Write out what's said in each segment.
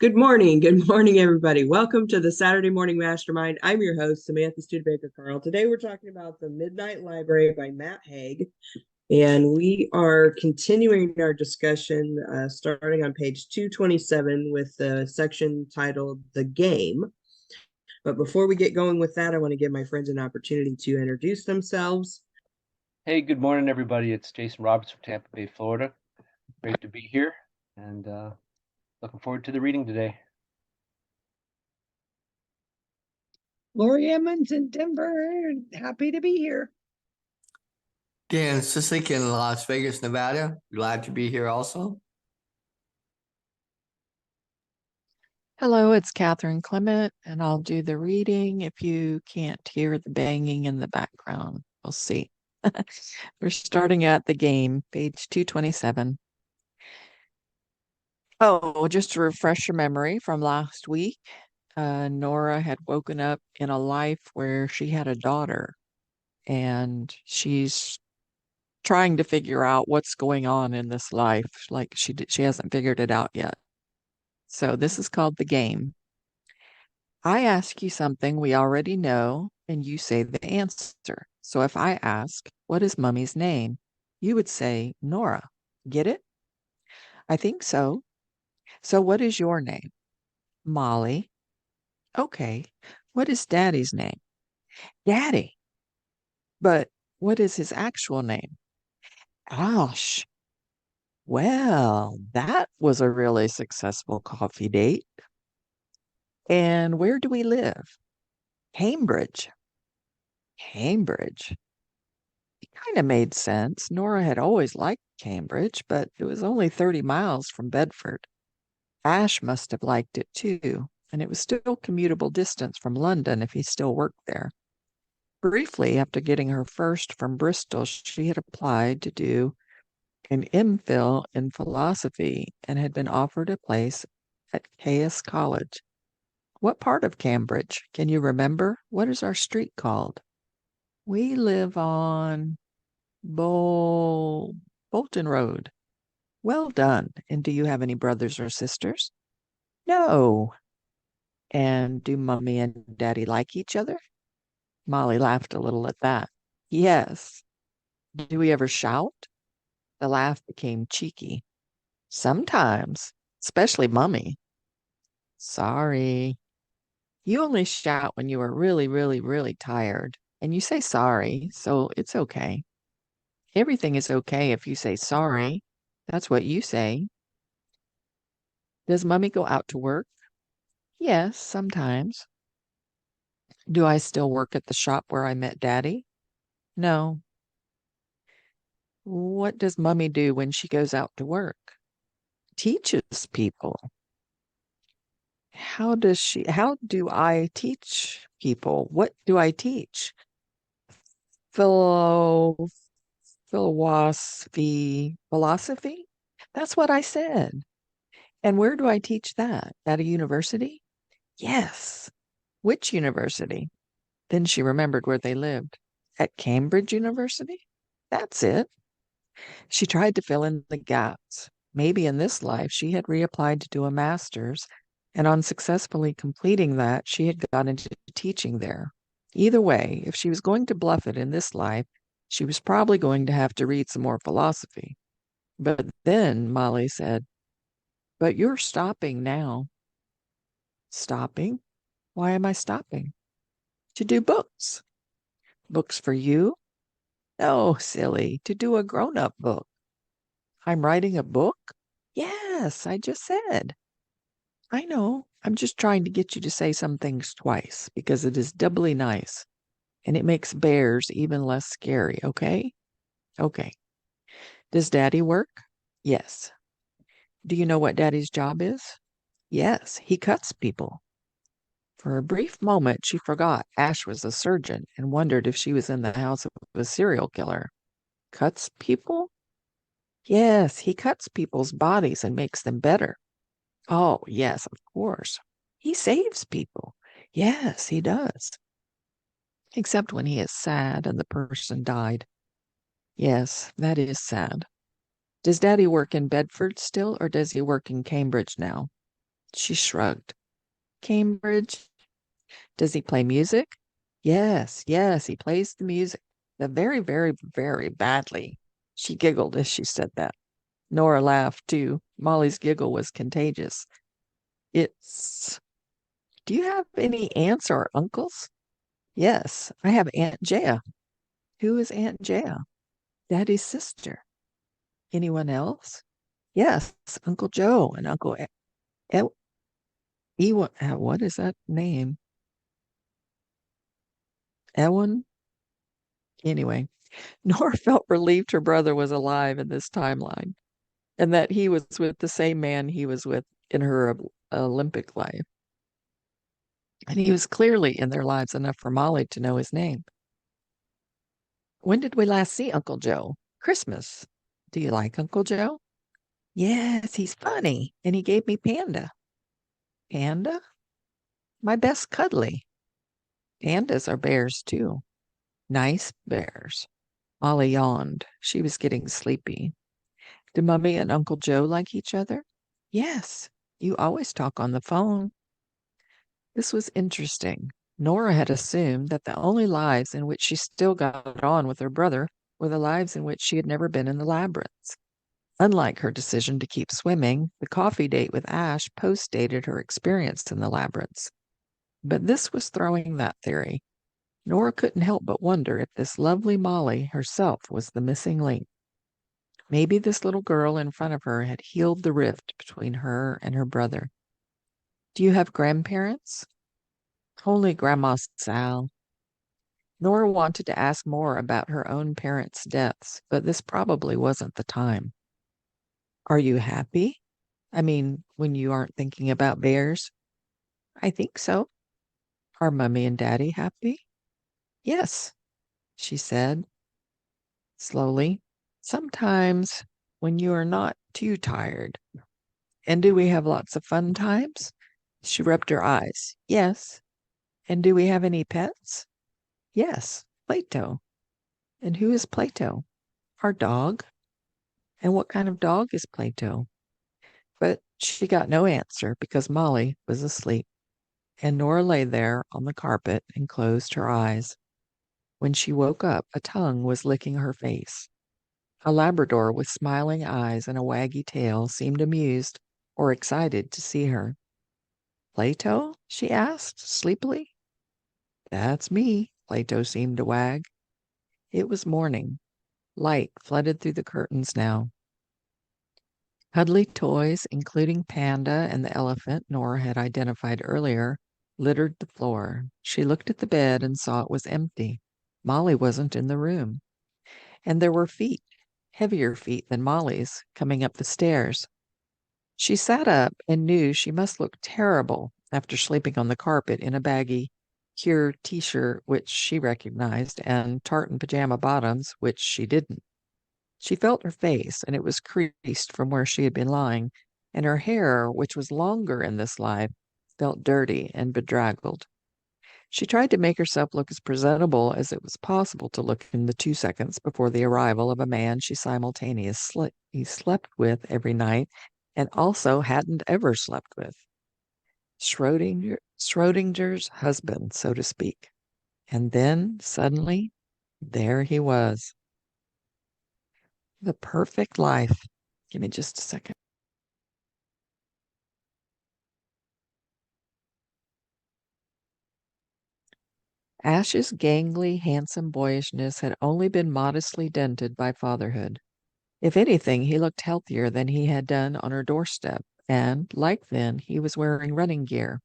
Good morning. Good morning, everybody. Welcome to the Saturday Morning Mastermind. I'm your host, Samantha Studebaker-Carl. Today we're talking about The Midnight Library by Matt Haig. And we are continuing our discussion starting on page 227 with the section titled The Game. But before we get going with that, I want to give my friends an opportunity to introduce themselves. Hey, good morning, everybody. It's Jason Roberts from Tampa Bay, Florida. Great to be here and looking forward to the reading today. Lori Emmons in Denver. Happy to be here. Dan Sisek in Las Vegas, Nevada. Glad to be here also. Hello, it's Catherine Clement, and I'll do the reading if you can't hear the banging in the background. We'll see. We're starting at the game, page 227. Oh, just to refresh your memory from last week, Nora had woken up in a life where she had a daughter, and she's trying to figure out what's going on in this life. Like she hasn't figured it out yet. So this is called the game. I ask you something we already know, and you say the answer. So if I ask, what is Mummy's name? You would say Nora. Get it? I think so. So what is your name? Molly. Okay. What is Daddy's name? Daddy. But what is his actual name? Ash. Well, that was a really successful coffee date. And where do we live? Cambridge. Cambridge. It kind of made sense. Nora had always liked Cambridge, but it was only 30 miles from Bedford. Ash must have liked it too, and it was still commutable distance from London if he still worked there. Briefly, after getting her first from Bristol, she had applied to do an MPhil in philosophy and had been offered a place at Caius College. What part of Cambridge? Can you remember? What is our street called? We live on Bolton Road. Well done. And do you have any brothers or sisters? No. And do Mummy and Daddy like each other? Molly laughed a little at that. Yes. Do we ever shout? The laugh became cheeky. Sometimes, especially Mummy. Sorry. You only shout when you are really, really, really tired. And you say sorry, so it's okay. Everything is okay if you say sorry. That's what you say. Does Mummy go out to work? Yes, sometimes. Do I still work at the shop where I met Daddy? No. What does Mummy do when she goes out to work? Teaches people. How do I teach people? What do I teach? Philo, philosophy? That's what I said. And where do I teach that? At a university? Yes. Which university? Then she remembered where they lived. At Cambridge University? That's it. She tried to fill in the gaps. Maybe in this life she had reapplied to do a master's, and on successfully completing that, she had got into teaching there. Either way, if she was going to bluff it in this life, she was probably going to have to read some more philosophy. But then Molly said, "But you're stopping now." Stopping? Why am I stopping? To do books. Books for you? No, silly, to do a grown-up book. I'm writing a book? Yes, I just said. I know. I'm just trying to get you to say some things twice because it is doubly nice and it makes bears even less scary, okay? Okay. Does Daddy work? Yes. Do you know what Daddy's job is? Yes, he cuts people. For a brief moment, she forgot Ash was a surgeon and wondered if she was in the house of a serial killer. Cuts people? Yes, he cuts people's bodies and makes them better. Oh, yes, of course. He saves people. Yes, he does. Except when he is sad and the person died. Yes, that is sad. Does Daddy work in Bedford still, or does he work in Cambridge now? She shrugged. Cambridge. Does he play music? Yes, yes, he plays the music. The very, very, very badly. She giggled as she said that. Nora laughed too. Molly's giggle was contagious. It's. Do you have any aunts or uncles? Yes, I have Aunt Jaya. Who is Aunt Jaya? Daddy's sister. Anyone else? Yes, Uncle Joe and Uncle Ewan. What is that name? Ewan? Anyway, Nora felt relieved her brother was alive in this timeline and that he was with the same man he was with in her Olympic life. And he was clearly in their lives enough for Molly to know his name. When did we last see Uncle Joe? Christmas. Do you like Uncle Joe? Yes, he's funny. And he gave me Panda. Panda? My best cuddly. Pandas are bears, too. Nice bears. Molly yawned. She was getting sleepy. Do Mummy and Uncle Joe like each other? Yes. You always talk on the phone. This was interesting. Nora had assumed that the only lives in which she still got on with her brother were the lives in which she had never been in the labyrinths. Unlike her decision to keep swimming, the coffee date with Ash post-dated her experience in the labyrinths. But this was throwing that theory. Nora couldn't help but wonder if this lovely Molly herself was the missing link. Maybe this little girl in front of her had healed the rift between her and her brother. Do you have grandparents? Only Grandma Sal. Nora wanted to ask more about her own parents' deaths, but this probably wasn't the time. Are you happy? I mean, when you aren't thinking about bears? I think so. Are Mummy and Daddy happy? Yes, she said slowly. Sometimes when you are not too tired. And do we have lots of fun times? She rubbed her eyes. Yes. And do we have any pets? Yes, Plato. And who is Plato? Our dog. And what kind of dog is Plato? But she got no answer because Molly was asleep, and Nora lay there on the carpet and closed her eyes. When she woke up, a tongue was licking her face. A Labrador with smiling eyes and a waggy tail seemed amused or excited to see her. Plato? She asked sleepily. That's me, Plato seemed to wag. It was morning. Light flooded through the curtains now. Cuddly toys, including Panda and the elephant Nora had identified earlier, littered the floor. She looked at the bed and saw it was empty. Molly wasn't in the room. And there were feet, heavier feet than Molly's, coming up the stairs. She sat up and knew she must look terrible after sleeping on the carpet in a baggy Cure t-shirt, which she recognized, and tartan pajama bottoms, which she didn't. She felt her face, and it was creased from where she had been lying, and her hair, which was longer in this life, felt dirty and bedraggled. She tried to make herself look as presentable as it was possible to look in the 2 seconds before the arrival of a man she simultaneously slept with every night and also hadn't ever slept with. Schrodinger's husband, so to speak. And then, suddenly, there he was. The perfect life. Give me just a second. Ash's gangly, handsome boyishness had only been modestly dented by fatherhood. If anything, he looked healthier than he had done on her doorstep, and, like then, he was wearing running gear.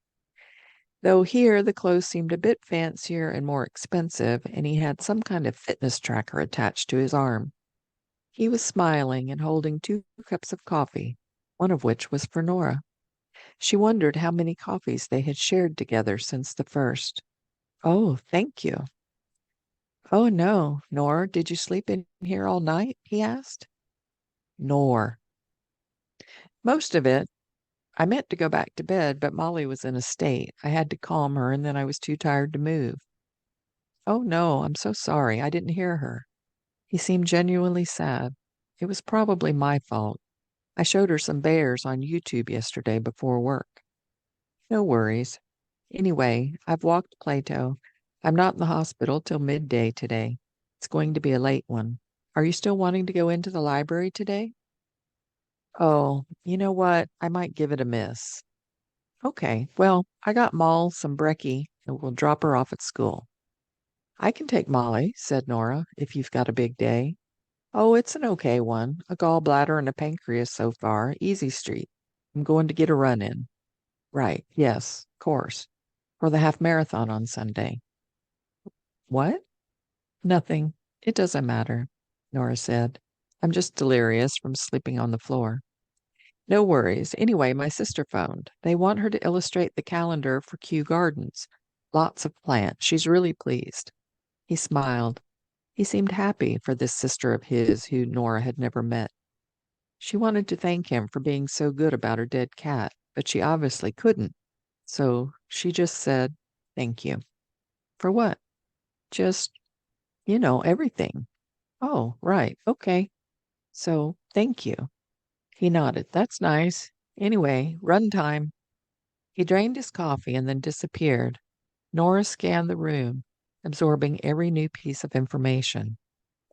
Though here the clothes seemed a bit fancier and more expensive, and he had some kind of fitness tracker attached to his arm. He was smiling and holding 2 cups of coffee, one of which was for Nora. She wondered how many coffees they had shared together since the first. Oh, thank you. Oh, no, Nora, did you sleep in here all night? He asked. Nor. Most of it. I meant to go back to bed, but Molly was in a state. I had to calm her, and then I was too tired to move. Oh, no, I'm so sorry. I didn't hear her. He seemed genuinely sad. It was probably my fault. I showed her some bears on YouTube yesterday before work. No worries. Anyway, I've walked Plato. I'm not in the hospital till midday today. It's going to be a late one. Are you still wanting to go into the library today? Oh, you know what? I might give it a miss. Okay, well, I got Moll some brekkie and we'll drop her off at school. I can take Molly, said Nora, if you've got a big day. Oh, it's an okay one. A gallbladder and a pancreas so far. Easy street. I'm going to get a run in. Right, yes, course. For the half marathon on Sunday. What? Nothing. It doesn't matter, Nora said. I'm just delirious from sleeping on the floor. No worries. Anyway, my sister phoned. They want her to illustrate the calendar for Kew Gardens. Lots of plants. She's really pleased. He smiled. He seemed happy for this sister of his who Nora had never met. She wanted to thank him for being so good about her dead cat, but she obviously couldn't. So she just said, thank you. For what? Just, everything. Oh, right. Okay. So thank you. He nodded. That's nice. Anyway, run time. He drained his coffee and then disappeared. Nora scanned the room, absorbing every new piece of information,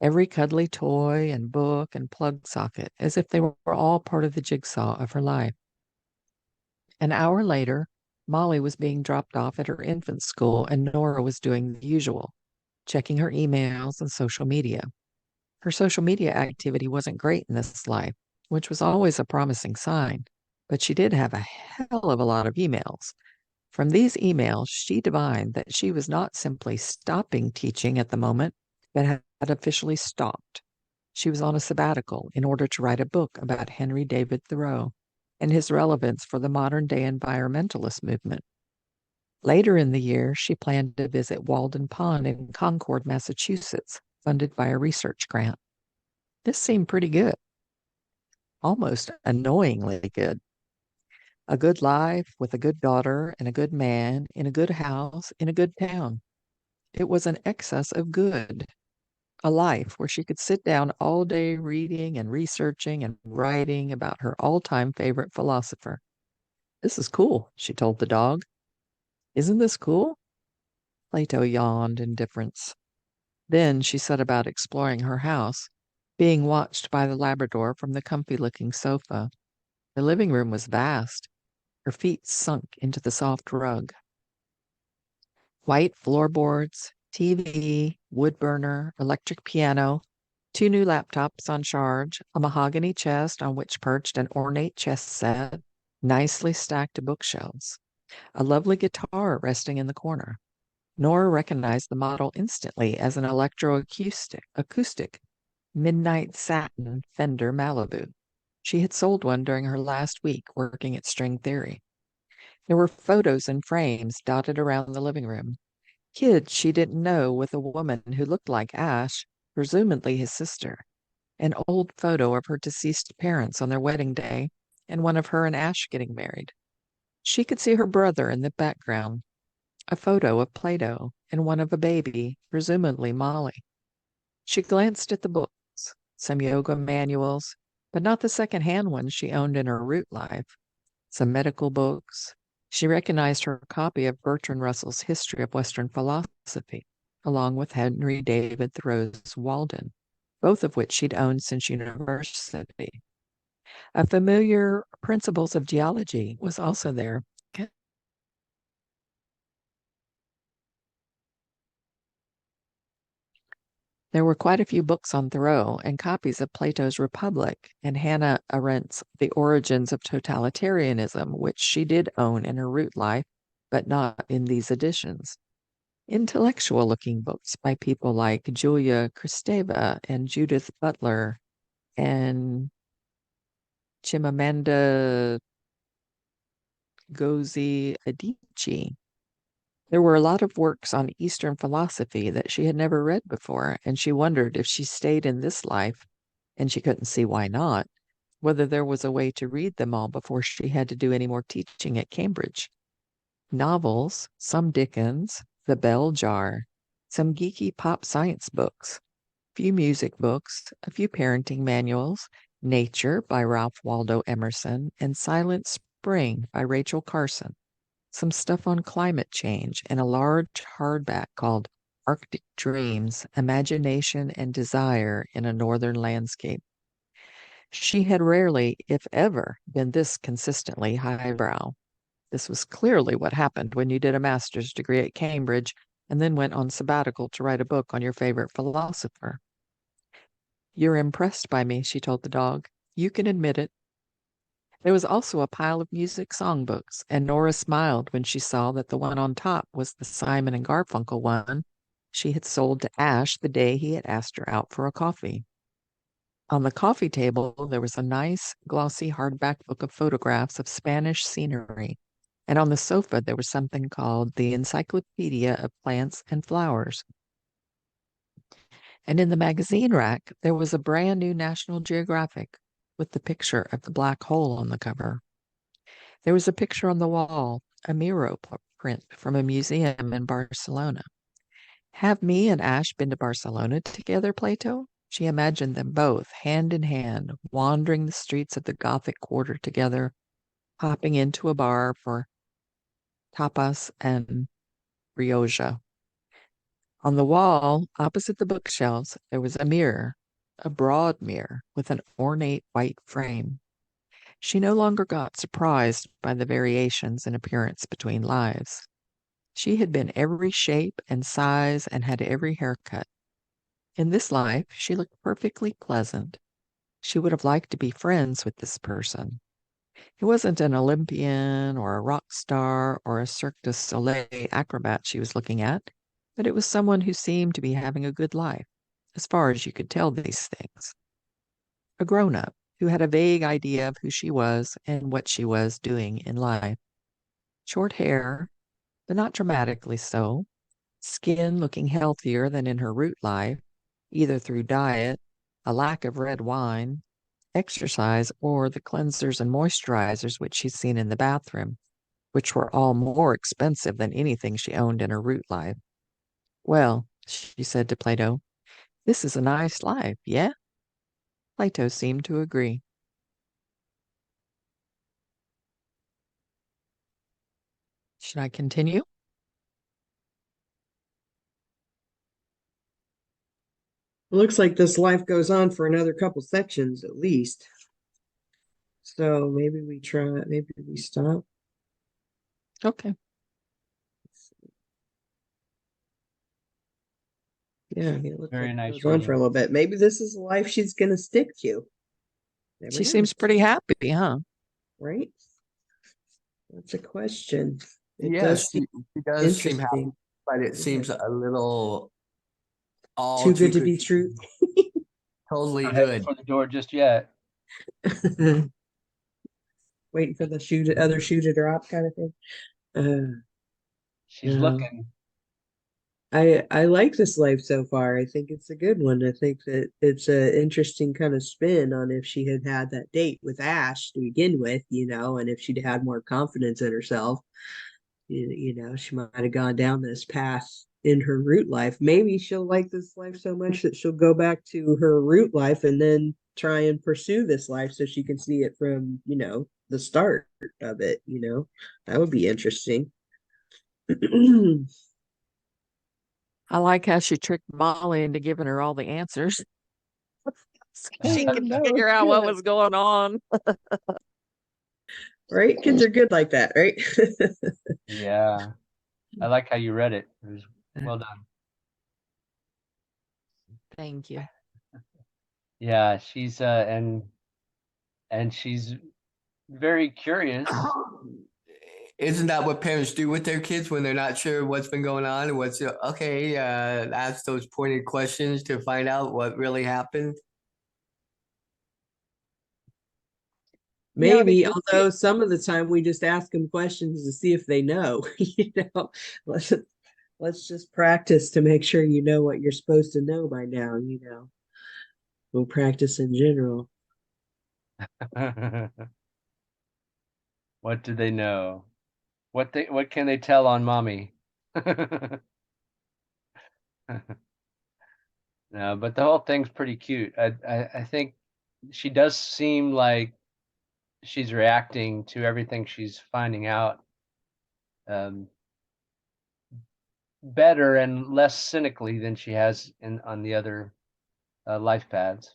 every cuddly toy and book and plug socket, as if they were all part of the jigsaw of her life. An hour later, Molly was being dropped off at her infant school, and Nora was doing the usual, checking her emails and social media. Her social media activity wasn't great in this life, which was always a promising sign, but she did have a hell of a lot of emails. From these emails, she divined that she was not simply stopping teaching at the moment, but had officially stopped. She was on a sabbatical in order to write a book about Henry David Thoreau and his relevance for the modern day environmentalist movement. Later in the year, she planned to visit Walden Pond in Concord, Massachusetts, funded by a research grant. This seemed pretty good, almost annoyingly good. A good life with a good daughter and a good man in a good house in a good town. It was an excess of good. A life where she could sit down all day reading and researching and writing about her all-time favorite philosopher. This is cool, she told the dog. Isn't this cool? Plato yawned in indifference. Then she set about exploring her house, being watched by the Labrador from the comfy-looking sofa. The living room was vast. Her feet sunk into the soft rug. White floorboards, TV, wood burner, electric piano, 2 new laptops on charge, a mahogany chest on which perched an ornate chess set, nicely stacked bookshelves, a lovely guitar resting in the corner. Nora recognized the model instantly as an acoustic midnight satin Fender Malibu. She had sold one during her last week working at String Theory. There were photos and frames dotted around the living room. Kids she didn't know with a woman who looked like Ash, presumably his sister, an old photo of her deceased parents on their wedding day, and one of her and Ash getting married. She could see her brother in the background, a photo of Plato, and one of a baby, presumably Molly. She glanced at the books, some yoga manuals, but not the second-hand ones she owned in her root life, some medical books. She recognized her copy of Bertrand Russell's History of Western Philosophy, along with Henry David Thoreau's Walden, both of which she'd owned since university. A familiar Principles of Geology was also there. There were quite a few books on Thoreau and copies of Plato's Republic and Hannah Arendt's The Origins of Totalitarianism, which she did own in her root life, but not in these editions. Intellectual-looking books by people like Julia Kristeva and Judith Butler and Chimamanda Ngozi Adichie. There were a lot of works on Eastern philosophy that she had never read before, and she wondered if she stayed in this life, and she couldn't see why not, whether there was a way to read them all before she had to do any more teaching at Cambridge. Novels, some Dickens, The Bell Jar, some geeky pop science books, few music books, a few parenting manuals, Nature by Ralph Waldo Emerson, and Silent Spring by Rachel Carson. some stuff on climate change, and a large hardback called Arctic Dreams, Imagination and Desire in a Northern Landscape. She had rarely, if ever, been this consistently highbrow. This was clearly what happened when you did a master's degree at Cambridge and then went on sabbatical to write a book on your favorite philosopher. You're impressed by me, she told the dog. You can admit it. There was also a pile of music songbooks, and Nora smiled when she saw that the one on top was the Simon and Garfunkel one she had sold to Ash the day he had asked her out for a coffee. On the coffee table, there was a nice, glossy hardback book of photographs of Spanish scenery, and on the sofa there was something called the Encyclopedia of Plants and Flowers. And in the magazine rack, there was a brand new National Geographic with the picture of the black hole on the cover. There was a picture on the wall, a Miro print from a museum in Barcelona. Have me and Ash been to Barcelona together, Plato? She imagined them both, hand in hand, wandering the streets of the Gothic quarter together, popping into a bar for tapas and rioja. On the wall, opposite the bookshelves, there was a mirror, a broad mirror with an ornate white frame. She no longer got surprised by the variations in appearance between lives. She had been every shape and size and had every haircut. In this life, she looked perfectly pleasant. She would have liked to be friends with this person. He wasn't an Olympian or a rock star or a Cirque du Soleil acrobat she was looking at, but it was someone who seemed to be having a good life, as far as you could tell these things. A grown-up who had a vague idea of who she was and what she was doing in life. Short hair, but not dramatically so. Skin looking healthier than in her root life, either through diet, a lack of red wine, exercise, or the cleansers and moisturizers which she'd seen in the bathroom, which were all more expensive than anything she owned in her root life. Well, she said to Plato, this is a nice life, yeah? Plato seemed to agree. Should I continue? Looks like this life goes on for another couple sections at least. So maybe we stop. Okay. Yeah, it looks Very like it nice goes on for a reading. little bit. Maybe this is a life she's gonna stick to. Never She know, seems pretty happy, huh? right? That's a question. It Yes, does seem she does seem happy, interesting. but it Yeah. seems a little all Too good to good be true. totally Not headed good. for the door just yet. Waiting for the other shoe to drop kind of thing. She's No. looking. I like this life so far. I think it's a good one. I think that it's an interesting kind of spin on if she had had that date with Ash to begin with, and if she'd had more confidence in herself, she might have gone down this path in her root life. Maybe she'll like this life so much that she'll go back to her root life and then try and pursue this life so she can see it from, the start of it, That would be interesting. I like how she tricked Molly into giving her all the answers. She could That was figure out what good. was going on. Right? Kids are good like that, right? Yeah. I like how you read it. It was well done. Thank you. Yeah, she's and she's very curious. Isn't that what parents do with their kids when they're not sure what's been going on and ask those pointed questions to find out what really happened? Maybe, the although some of the time we just ask them questions to see if they know, let's let's just practice to make sure you know what you're supposed to know by now, We'll practice in general. What do they know? What can they tell on mommy? No, but the whole thing's pretty cute. I think she does seem like she's reacting to everything she's finding out better and less cynically than she has on the other life paths.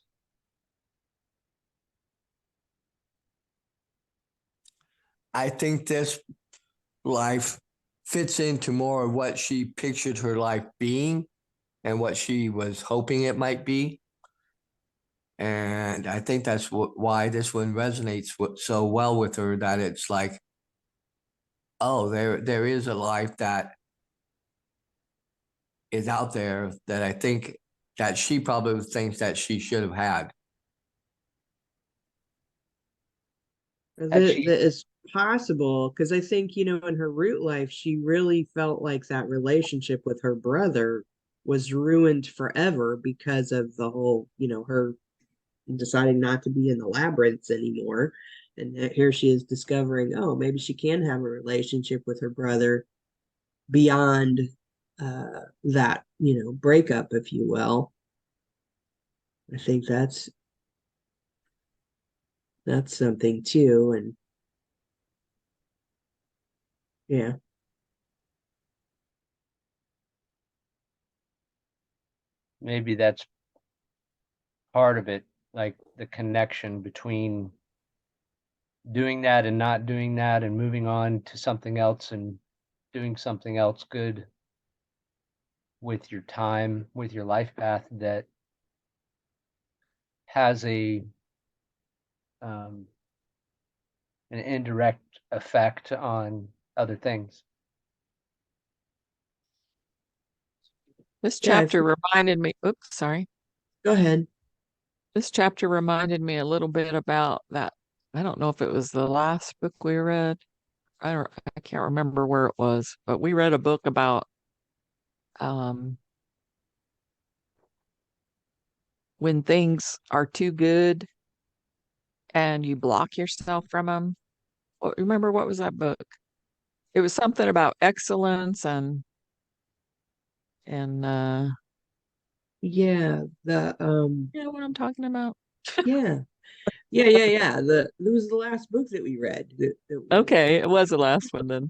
I think this life fits into more of what she pictured her life being and what she was hoping it might be. And I think that's why this one resonates so well with her, that it's like, oh, there is a life that is out there that I think that she probably thinks that she should have had. Actually, That is possible because I think, you know, in her root life, she really felt like that relationship with her brother was ruined forever because of the whole, you know, her deciding not to be in the labyrinths anymore. And here she is discovering, oh, maybe she can have a relationship with her brother beyond that, you know, breakup, if you will. I think that's something too. And yeah. maybe that's part of it, like the connection between doing that and not doing that and moving on to something else and doing something else good with your time, with your life path, that has um, an indirect effect on other things. This Yeah, chapter reminded me, oops, sorry. go ahead. This chapter reminded me a little bit about that. I don't know if it was the last book we read. I can't remember where it was, but we read a book about um when things are too good and you block yourself from them. Remember, what was that book? It was something about excellence and Yeah, the you know what I'm talking about? yeah. Yeah. It was the last book that we read. Okay, it was the last one then.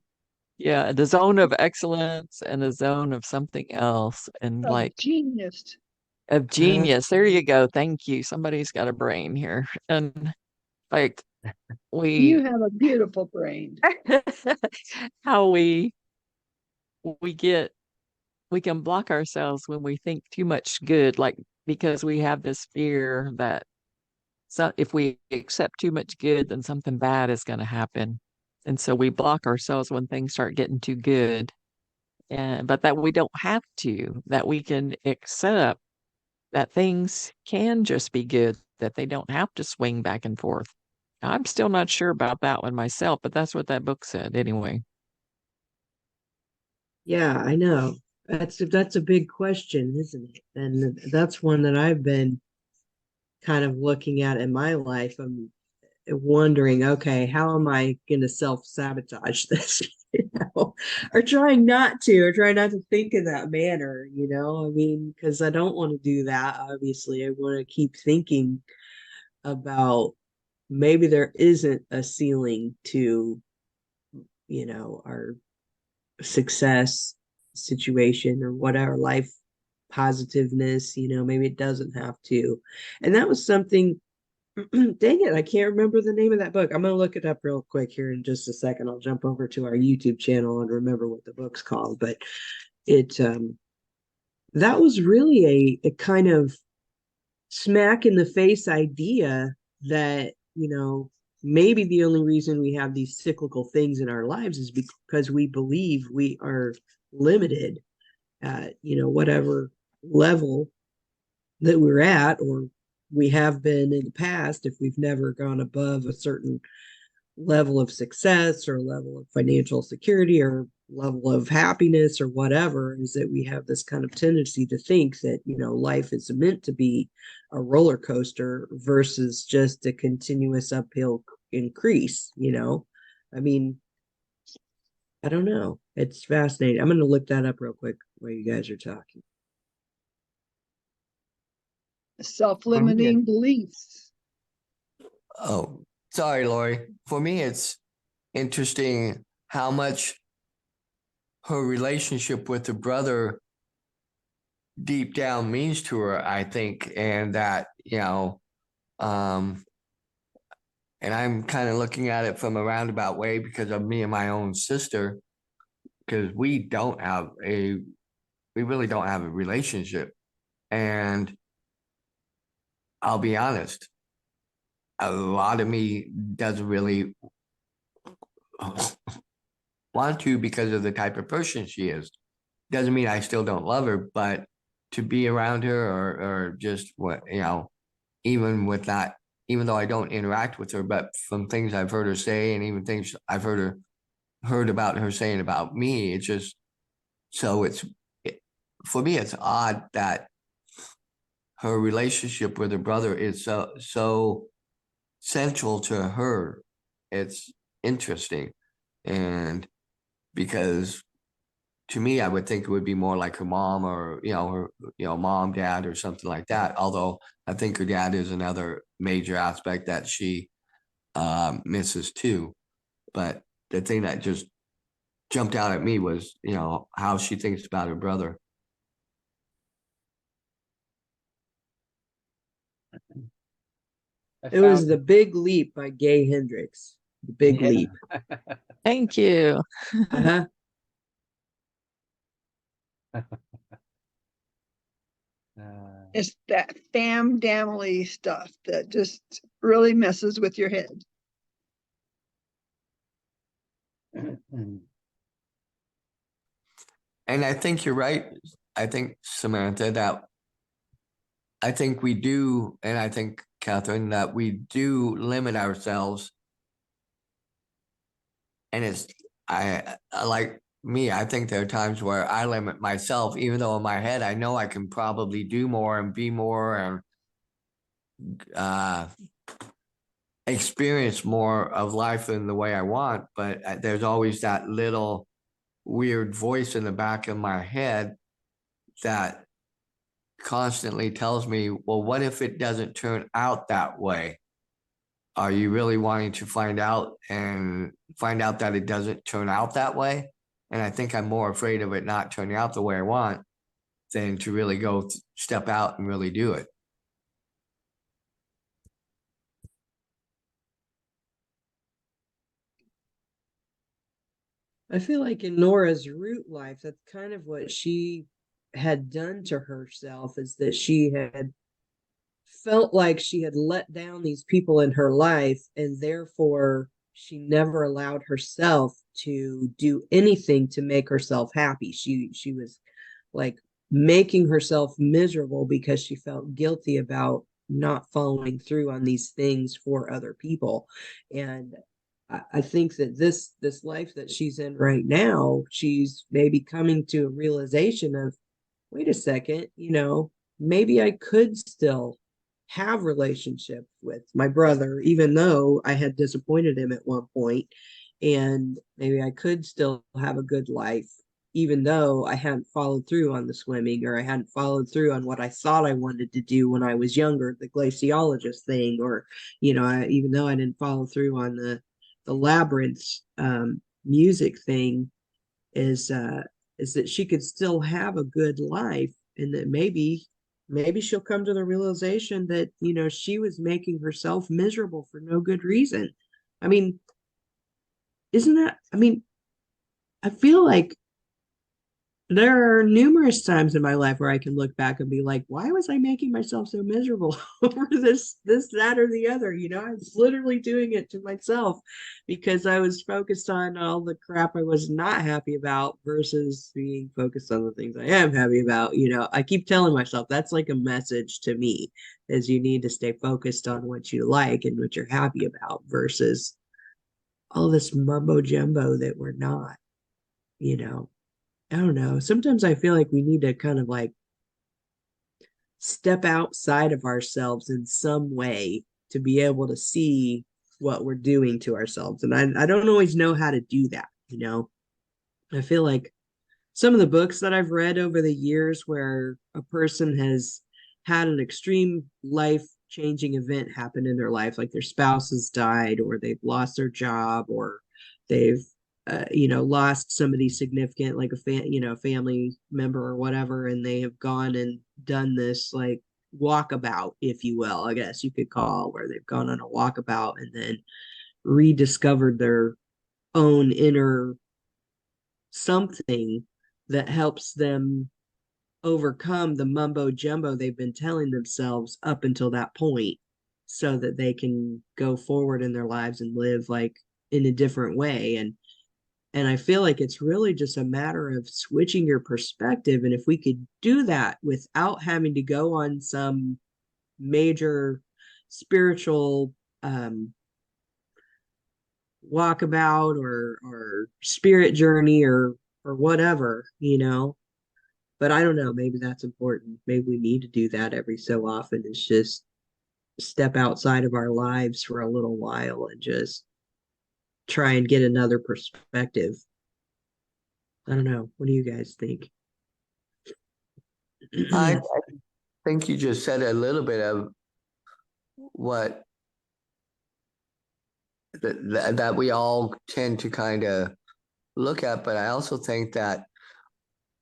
Yeah, the zone of excellence and the zone of something else, and Of like genius. of genius. There you go. Thank you. Somebody's got a brain here. And like we You have a beautiful brain. how we get we can block ourselves when we think too much good, like because we have this fear that if we accept too much good, then something bad is going to happen. And so we block ourselves when things start getting too good. And but that we don't have to, that we can accept that things can just be good, that they don't have to swing back and forth. I'm still not sure about that one myself, but that's what that book said anyway. Yeah, I know. That's a big question, isn't it? And that's one that I've been kind of looking at in my life. I'm wondering, okay, how am I going to self-sabotage this? You know, or trying not to think in that manner, you know? I mean, because I don't want to do that, obviously. I want to keep thinking about maybe there isn't a ceiling to, you know, our success situation or whatever, life positiveness, you know, maybe it doesn't have to. And that was something, dang it, I can't remember the name of that book. I'm going to look it up real quick here in just a second. I'll jump over to our YouTube channel and remember what the book's called. But it, that was really a kind of smack in the face idea that, you know, maybe the only reason we have these cyclical things in our lives is because we believe we are limited at, you know, whatever level that we're at, or we have been in the past if we've never gone above a certain level of success or level of financial security or level of happiness or whatever, is that we have this kind of tendency to think that, you know, life is meant to be a roller coaster versus just a continuous uphill increase, you know. I mean, I don't know, it's fascinating. I'm going to look that up real quick while you guys are talking. Self-limiting beliefs. Oh, sorry, Lori. For me, it's interesting how much her relationship with her brother deep down means to her, I think, and that, and I'm kind of looking at it from a roundabout way because of me and my own sister, because we really don't have a relationship. And I'll be honest, a lot of me doesn't really want to because of the type of person she is. Doesn't mean I still don't love her, but to be around her or just what, even with that, even though I don't interact with her, but from things I've heard her say and even things I've heard about her saying about me, it's just, so for me, it's odd that her relationship with her brother is so central to her. It's interesting. And because to me, I would think it would be more like her mom or, her, mom, dad, or something like that. Although I think her dad is another major aspect that she misses too. But the thing that just jumped out at me was, how she thinks about her brother. It was The Big Leap by Gay Hendricks. The Big Yeah. Leap. Thank you. Uh-huh. It's that family stuff that just really messes with your head. And I think you're right. I think, Samantha, that I think we do, and I think, Catherine, that we do limit ourselves. And it's, I like me, I think there are times where I limit myself, even though in my head I know I can probably do more and be more and experience more of life in the way I want. But there's always that little weird voice in the back of my head that constantly tells me, well, what if it doesn't turn out that way? Are you really wanting to find out that it doesn't turn out that way? And I think I'm more afraid of it not turning out the way I want than to really go step out and really do it. I feel like in Nora's root life, that's kind of what she had done to herself, is that she had felt like she had let down these people in her life, and therefore she never allowed herself to do anything to make herself happy. She was like making herself miserable because she felt guilty about not following through on these things for other people. And I think that this life that she's in right now, she's maybe coming to a realization of, wait a second, maybe I could still have relationship with my brother, even though I had disappointed him at one point, and maybe I could still have a good life, even though I hadn't followed through on the swimming, or I hadn't followed through on what I thought I wanted to do when I was younger, the glaciologist thing, or even though I didn't follow through on the labyrinth music thing, is that she could still have a good life, and that maybe she'll come to the realization that she was making herself miserable for no good reason. I mean, I feel like there are numerous times in my life where I can look back and be like, why was I making myself so miserable over this, that, or the other? I was literally doing it to myself because I was focused on all the crap I was not happy about versus being focused on the things I am happy about. I keep telling myself that's like a message to me, is you need to stay focused on what you like and what you're happy about versus all this mumbo jumbo that we're not, I don't know. Sometimes I feel like we need to kind of like step outside of ourselves in some way to be able to see what we're doing to ourselves. And I don't always know how to do that. I feel like some of the books that I've read over the years where a person has had an extreme life changing event happen in their life, like their spouse has died, or they've lost their job, or they've lost somebody significant, like a family member or whatever, and they have gone and done this like walkabout, if you will, I guess you could call, where they've gone on a walkabout and then rediscovered their own inner something that helps them overcome the mumbo jumbo they've been telling themselves up until that point, so that they can go forward in their lives and live like in a different way. And I feel like it's really just a matter of switching your perspective. And if we could do that without having to go on some major spiritual walkabout or spirit journey or whatever, but I don't know, maybe that's important. Maybe we need to do that every so often. It's just step outside of our lives for a little while and just try and get another perspective. I don't know. What do you guys think? I think you just said a little bit of what that we all tend to kind of look at, but I also think that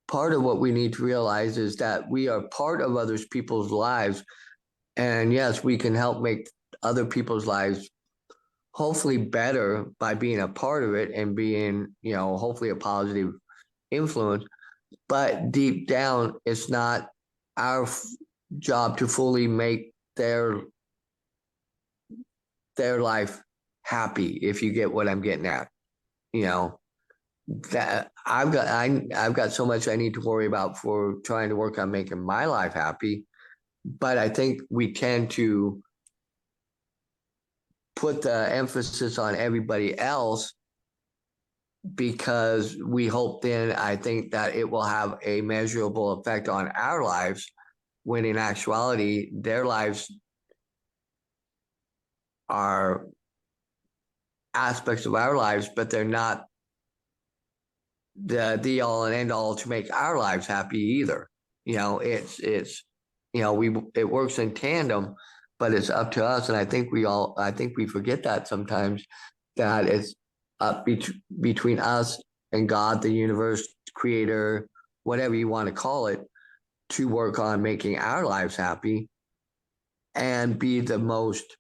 part of what we need to realize is that we are part of other people's lives. And yes, we can help make other people's lives hopefully better by being a part of it and being, hopefully a positive influence. But deep down, it's not our job to fully make their life happy, if you get what I'm getting at. That I've got so much I need to worry about for trying to work on making my life happy. But I think we tend to put the emphasis on everybody else because we hope then, I think, that it will have a measurable effect on our lives, when in actuality, their lives are aspects of our lives, but they're not the all and end all to make our lives happy either. It works in tandem, but it's up to us. And I think we forget that sometimes, that it's up between us and God, the universe, creator, whatever you want to call it, to work on making our lives happy and be the most,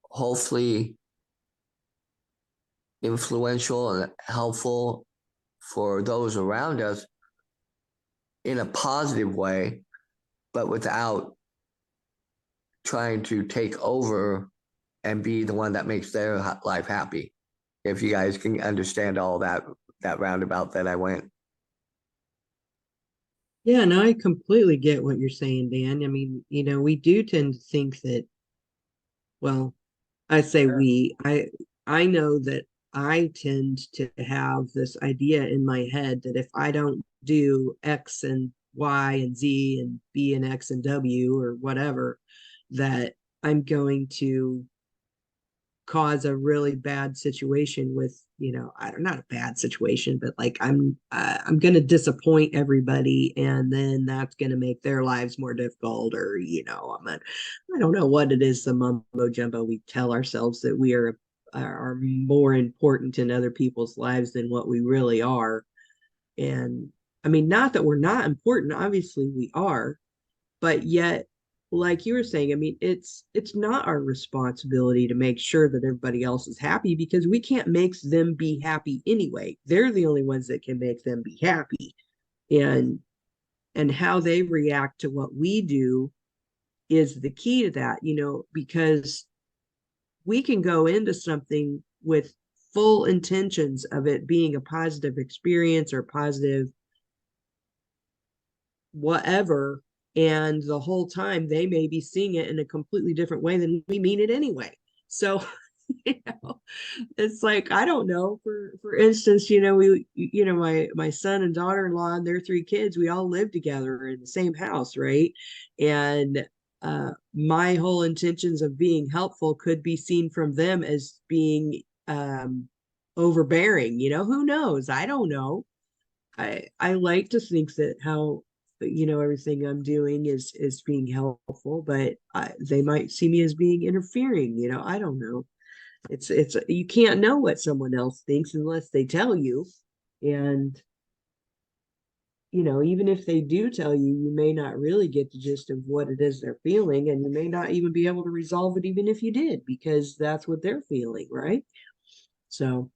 hopefully, influential and helpful for those around us in a positive way, but without trying to take over and be the one that makes their life happy. If you guys can understand all that roundabout that I went. Yeah, no, I completely get what you're saying, Dan. I mean, we do tend to think that, well, I say I know that I tend to have this idea in my head that if I don't do X and Y and Z and B and X and W or whatever, that I'm going to cause a really bad situation with, not a bad situation, but like I'm going to disappoint everybody, and then that's going to make their lives more difficult, or I don't know what it is, the mumbo jumbo we tell ourselves, that we are more important in other people's lives than what we really are. And I mean, not that we're not important, obviously we are, but yet, like you were saying, I mean, it's not our responsibility to make sure that everybody else is happy, because we can't make them be happy anyway. They're the only ones that can make them be happy. And how they react to what we do is the key to that, because we can go into something with full intentions of it being a positive experience or positive whatever, and the whole time they may be seeing it in a completely different way than we mean it anyway. So it's like, I don't know, for instance, my son and daughter-in-law and their 3 kids, we all live together in the same house, right? And my whole intentions of being helpful could be seen from them as being overbearing. Who knows? I don't know. I like to think that how everything I'm doing is being helpful, but they might see me as being interfering. I don't know. It's you can't know what someone else thinks unless they tell you. And even if they do tell you, you may not really get the gist of what it is they're feeling, and you may not even be able to resolve it even if you did, because that's what they're feeling, right? So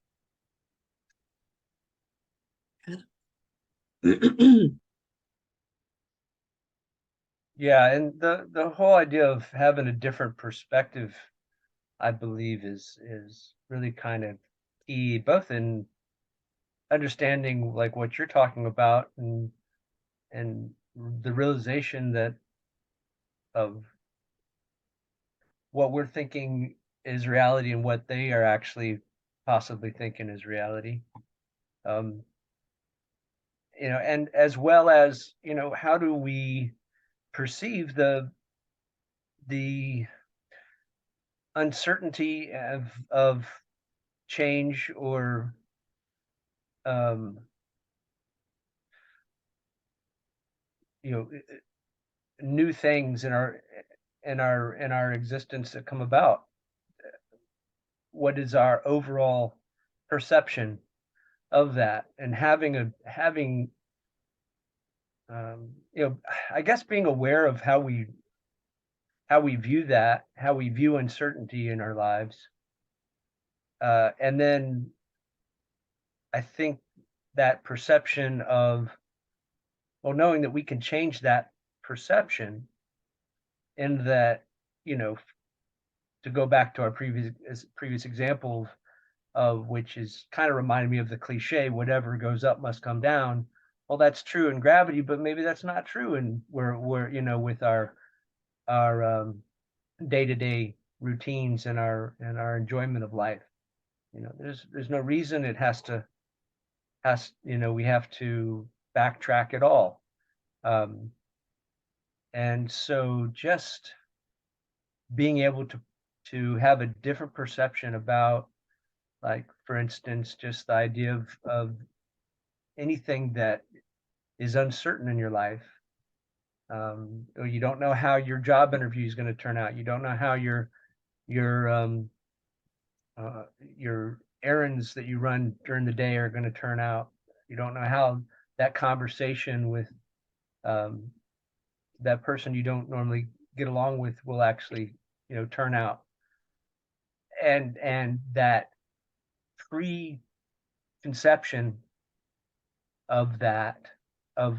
Yeah, and the whole idea of having a different perspective, I believe, is really kind of key, both in understanding like what you're talking about, and the realization that of what we're thinking is reality and what they are actually possibly thinking is reality. Um, and as well as, how do we perceive the uncertainty of change, or um, new things in our existence that come about. What is our overall perception of that, and having I guess being aware of how we view that, how we view uncertainty in our lives, and then I think that perception of, well, knowing that we can change that perception, and that, to go back to our previous example, of which is kind of reminded me of the cliche, whatever goes up must come down. Well, that's true in gravity, but maybe that's not true, and we're with our day-to-day routines and our enjoyment of life. There's no reason it we have to backtrack at all. And so just being able to have a different perception about, like, for instance, just the idea of anything that is uncertain in your life. Or you don't know how your job interview is going to turn out. You don't know how your errands that you run during the day are going to turn out. You don't know how that conversation with that person you don't normally get along with will actually, turn out. And that preconception of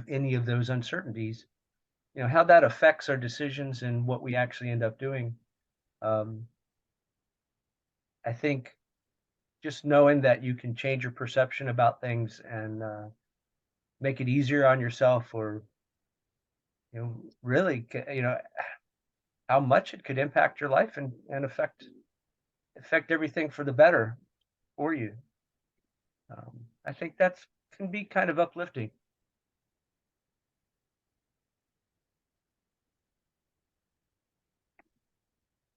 any of those uncertainties, how that affects our decisions and what we actually end up doing. I think just knowing that you can change your perception about things and make it easier on yourself, or really, how much it could impact your life and affect everything for the better for you. I think that can be kind of uplifting.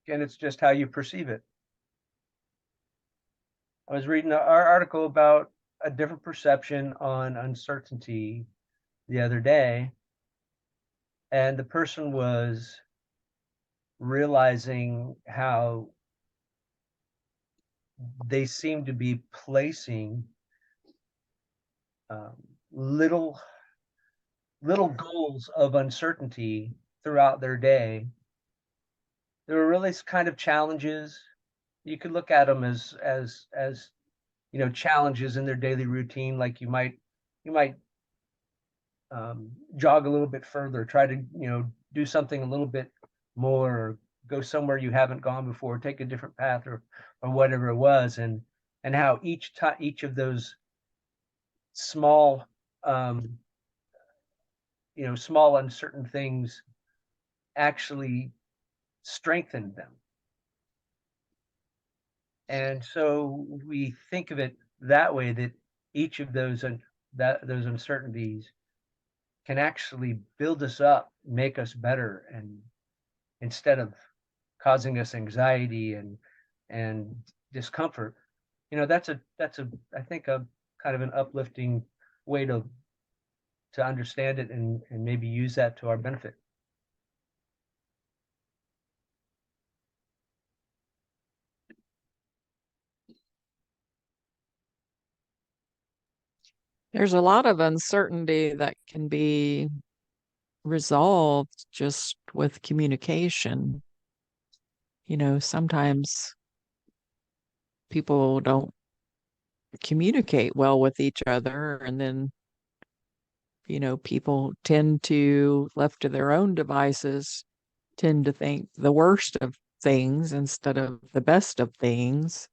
And it's just how you perceive it. I was reading our article about a different perception on uncertainty the other day, and the person was realizing how they seem to be placing little goals of uncertainty throughout their day. There were really kind of challenges. You could look at them as challenges in their daily routine. Like you might jog a little bit further, try to do something a little bit more, or go somewhere you haven't gone before, take a different path, or whatever it was, and how each of those small small uncertain things actually strengthened them. And so we think of it that way, that each of those uncertainties can actually build us up, make us better, and instead of causing us anxiety and discomfort. That's I think a kind of an uplifting way to understand it, and maybe use that to our benefit. There's a lot of uncertainty that can be resolved just with communication. Sometimes people don't communicate well with each other, and then people tend to, left to their own devices, tend to think the worst of things instead of the best of things.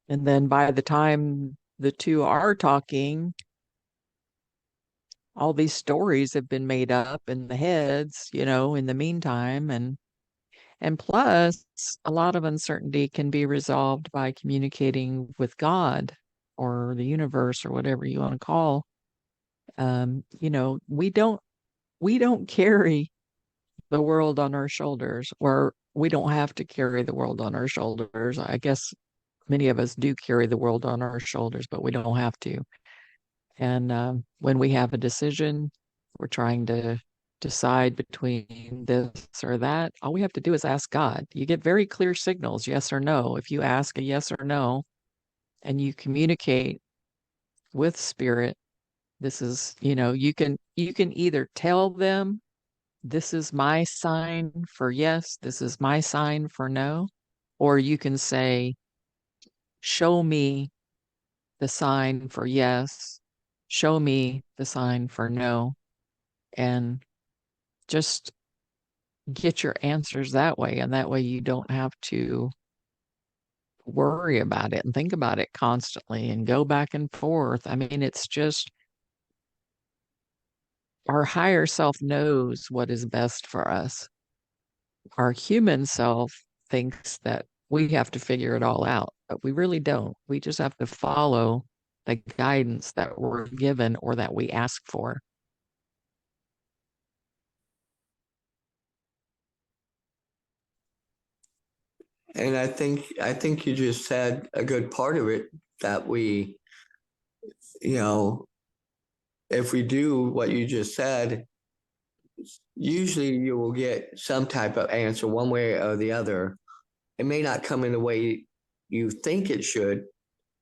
And then by the time the two are talking, all these stories have been made up in the heads, in the meantime. And plus, a lot of uncertainty can be resolved by communicating with God or the universe or whatever you want to call. We don't carry the world on our shoulders, or we don't have to carry the world on our shoulders. I guess many of us do carry the world on our shoulders, but we don't have to. And when we have a decision, we're trying to decide between this or that, all we have to do is ask God. You get very clear signals, yes or no. If you ask a yes or no and you communicate with spirit, this is, you can either tell them, this is my sign for yes, this is my sign for no, or you can say, show me the sign for yes, show me the sign for no, and just get your answers that way. And that way you don't have to worry about it and think about it constantly and go back and forth. I mean, it's just our higher self knows what is best for us. Our human self thinks that we have to figure it all out, but we really don't. We just have to follow the guidance that we're given or that we ask for. And I think you just said a good part of it, that we, you know, if we do what you just said, usually you will get some type of answer one way or the other. It may not come in the way you think it should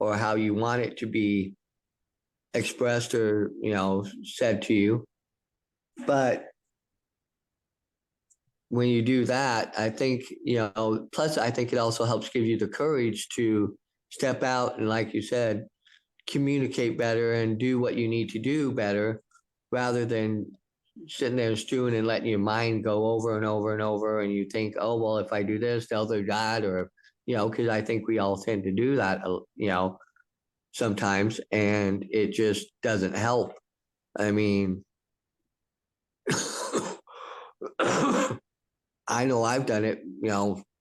or how you want it to be expressed or, said to you. But when you do that, I think, plus I think it also helps give you the courage to step out and, like you said, communicate better and do what you need to do better, rather than sitting there stewing and letting your mind go over and over and over. And you think, oh, well, if I do this, they'll do that. Or, because I think we all tend to do that, sometimes, and it just doesn't help. I mean, I know I've done it,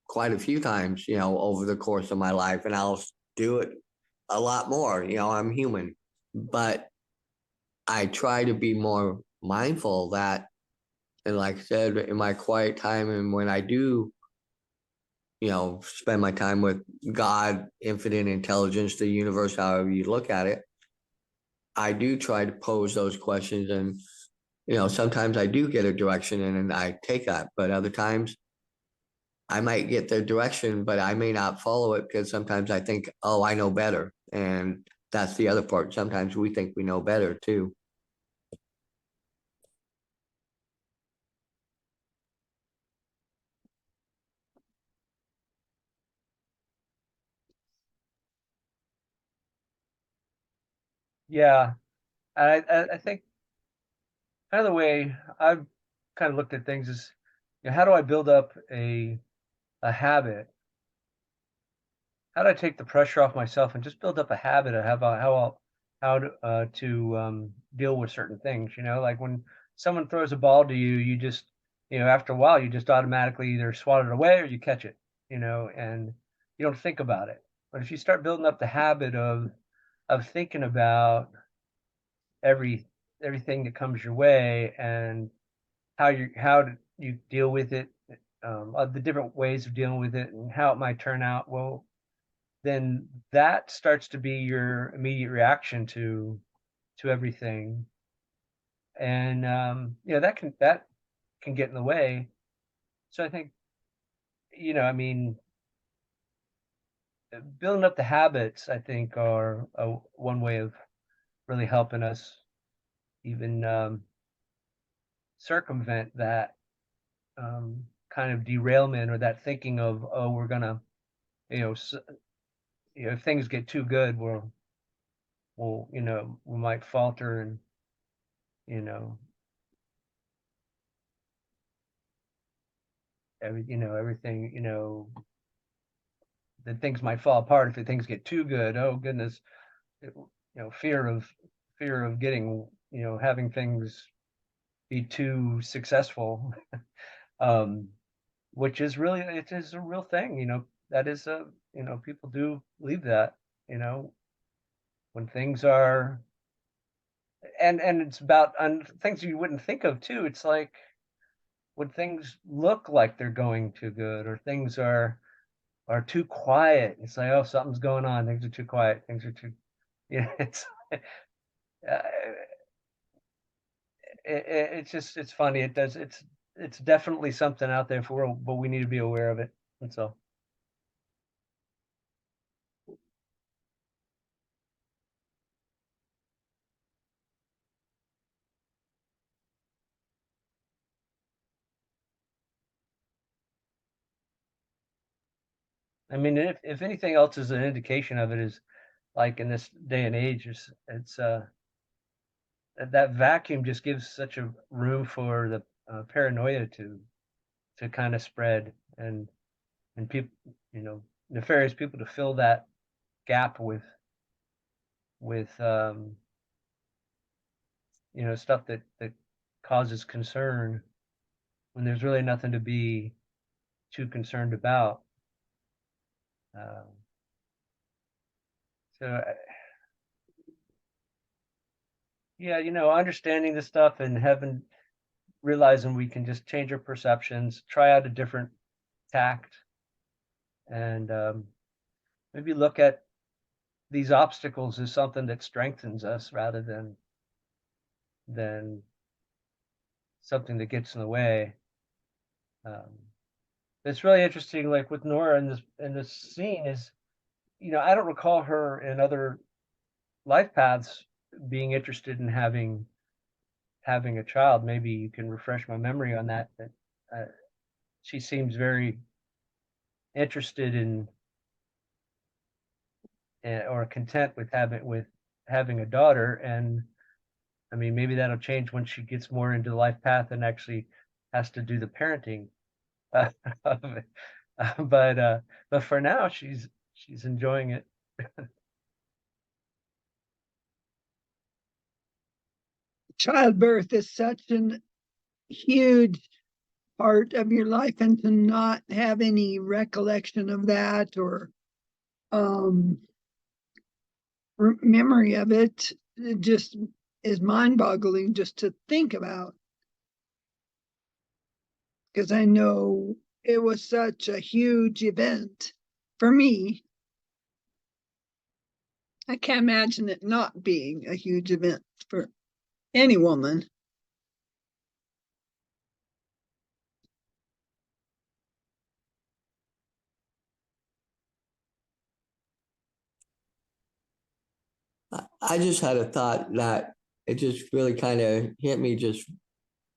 quite a few times, over the course of my life, and I'll do it a lot more. I'm human, but I try to be more mindful of that. And like I said, in my quiet time, and when I do, spend my time with God, infinite intelligence, the universe, however you look at it, I do try to pose those questions. And, sometimes I do get a direction and I take that, but other times I might get the direction, but I may not follow it, because sometimes I think, oh, I know better. And that's the other part. Sometimes we think we know better too. Yeah, I think kind of the way I've kind of looked at things is, how do I build up a habit? How do I take the pressure off myself and just build up a habit of how to deal with certain things? Like when someone throws a ball to you, you just, after a while, you just automatically either swat it away or you catch it, and you don't think about it. But if you start building up the habit of thinking about every everything that comes your way, and how do you deal with it, the different ways of dealing with it, and how it might turn out, well, then that starts to be your immediate reaction to everything. And that can get in the way. So I think, I mean, building up the habits, I think, are one way of really helping us even circumvent that kind of derailment, or that thinking of, oh, we're gonna, if things get too good, we might falter, and you know everything, that things might fall apart if things get too good. Oh goodness, fear of getting, having things be too successful, which is really, it is a real thing. That is people do believe that, when things are, and it's about things you wouldn't think of too. It's like when things look like they're going too good, or things are too quiet. It's like, oh, something's going on. Things are too quiet. Things are too, it's, uh, it's funny. It's definitely something out there for, but we need to be aware of it. That's all. I mean, if anything else is an indication of it, is like in this day and age, it's that vacuum just gives such a room for the paranoia to kind of spread, and people, nefarious people to fill that gap with stuff that causes concern, when there's really nothing to be too concerned about. So yeah, understanding this stuff and realizing we can just change our perceptions, try out a different tact, and maybe look at these obstacles as something that strengthens us, rather than something that gets in the way. It's really interesting, like with Nora in this scene, is, I don't recall her in other life paths being interested in having a child. Maybe you can refresh my memory on that. But she seems very interested in, or content with having a daughter. And I mean, maybe that'll change when she gets more into the life path and actually has to do the parenting of it. But for now, she's enjoying it. Childbirth is such a huge part of your life, and to not have any recollection of that, or memory of it, it just is mind-boggling just to think about, because I know it was such a huge event for me. I can't imagine it not being a huge event for any woman. I just had a thought that it just really kind of hit me just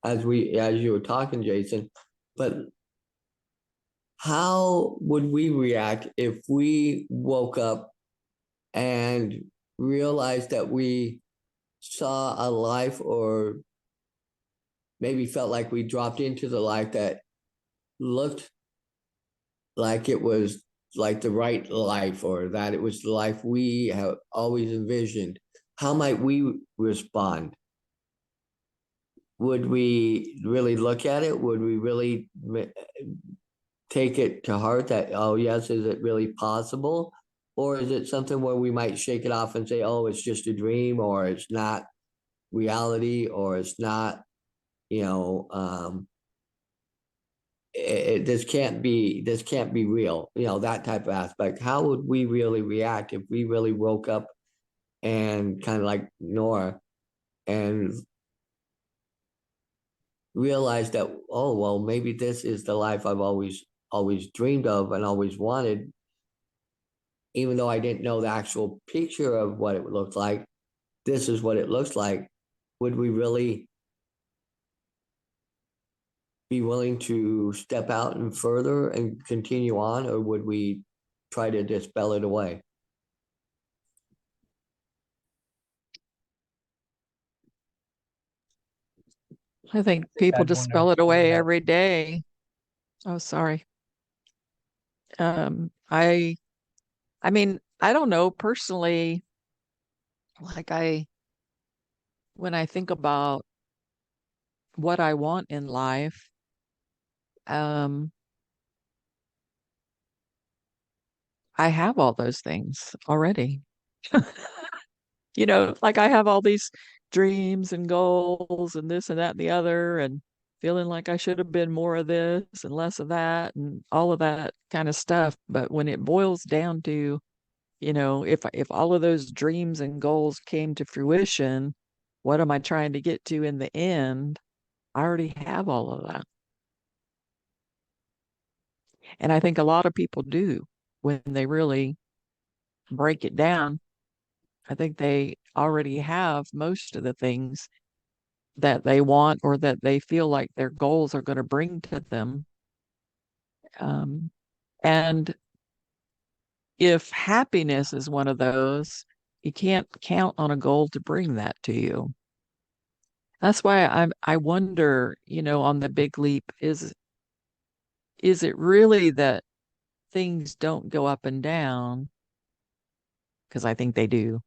as you were talking, Jason. But how would we react if we woke up and realized that we saw a life, or maybe felt like we dropped into the life that looked like it was like the right life, or that it was the life we have always envisioned? How might we respond? Would we really look at it? Would we really take it to heart that, oh yes, is it really possible? Or is it something where we might shake it off and say, oh, it's just a dream, or it's not reality, or it's not, this can't be real, that type of aspect. How would we really react if we really woke up and, kind of like Nora, and realized that, oh well, maybe this is the life I've always dreamed of and always wanted, even though I didn't know the actual picture of what it looked like. this is what it looks like, would we really be willing to step out and further and continue on, or would we try to dispel it away? I think people had just one spell it before away that. every day. Oh, sorry. I mean, I don't know personally, like when I think about what I want in life, um, I have all those things already. You know, like I have all these dreams and goals and this and that and the other, and feeling like I should have been more of this and less of that and all of that kind of stuff. But when it boils down to, you know, if all of those dreams and goals came to fruition, what am I trying to get to in the end? I already have all of that. And I think a lot of people do when they really break it down. I think they already have most of the things that they want or that they feel like their goals are going to bring to them. Um, and if happiness is one of those, you can't count on a goal to bring that to you. That's why I wonder, you know, on the big leap, is it really that things don't go up and down? Because I think they do.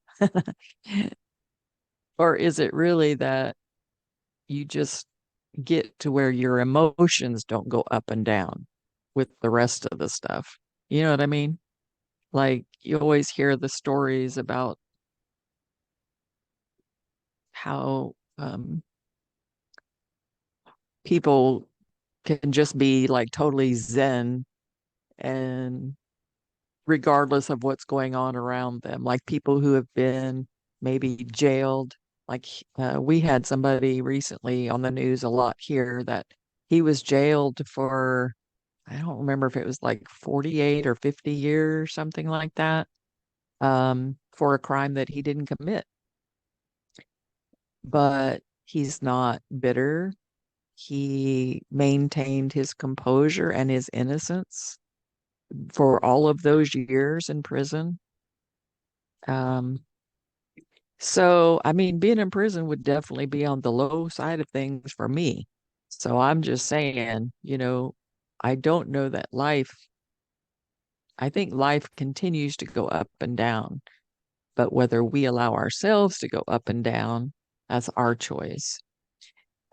Or is it really that you just get to where your emotions don't go up and down with the rest of the stuff? You know what I mean? Like you always hear the stories about how people can just be like totally zen and regardless of what's going on around them, like people who have been maybe jailed. Like we had somebody recently on the news a lot here that he was jailed for, I don't remember if it was like 48 or 50 years, something like that, for a crime that he didn't commit. But he's not bitter. He maintained his composure and his innocence for all of those years in prison. Um, so, I mean, being in prison would definitely be on the low side of things for me. So I'm just saying, you know, I don't know that I think life continues to go up and down, but whether we allow ourselves to go up and down, that's our choice.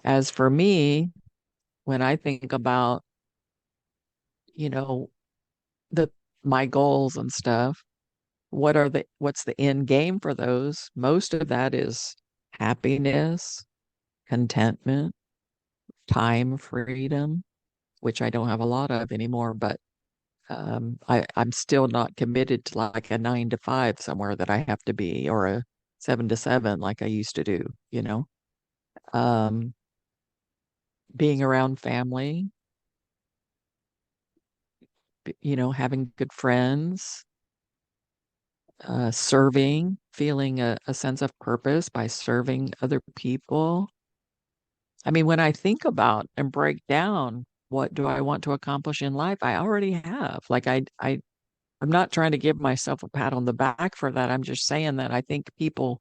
As for me, when I think about, you know, the my goals and stuff, what's the end game for those? Most of that is happiness, contentment, time freedom, which I don't have a lot of anymore, but I'm still not committed to like a 9 to 5 somewhere that I have to be or a 7 to 7 like I used to do, you know. Um, Being around family, you know, having good friends, serving, feeling a sense of purpose by serving other people. I mean, when I think about and break down what do I want to accomplish in life, I already have. Like I'm not trying to give myself a pat on the back for that. I'm just saying that I think people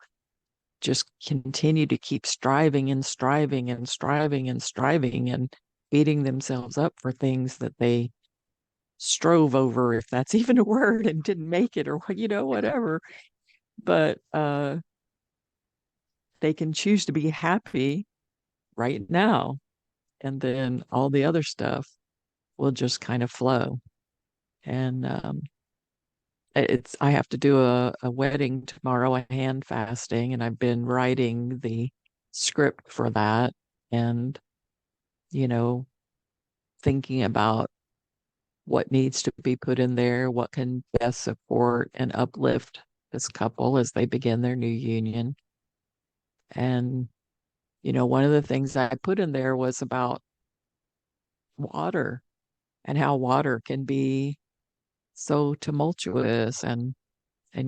just continue to keep striving and striving and striving and striving and beating themselves up for things that they strove over, if that's even a word, and didn't make it or you know, whatever. But they can choose to be happy right now. And then all the other stuff will just kind of flow. And I have to do a wedding tomorrow, a hand fasting, and I've been writing the script for that and, you know, thinking about what needs to be put in there, what can best support and uplift this couple as they begin their new union. And, you know, one of the things I put in there was about water and how water can be so tumultuous and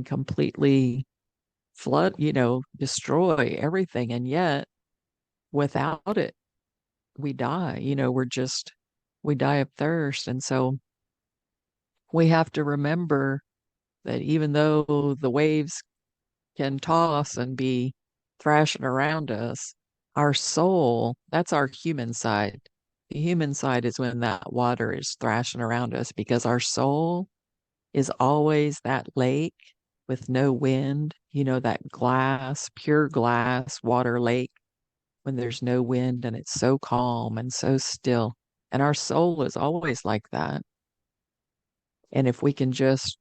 completely flood, destroy everything. And yet, without it, we die. We die of thirst. And so we have to remember that even though the waves can toss and be thrashing around us, our soul, that's our human side. The human side is when that water is thrashing around us, because our soul is always that lake with no wind, that glass, pure glass water lake when there's no wind and it's so calm and so still. And our soul is always like that. And if we can just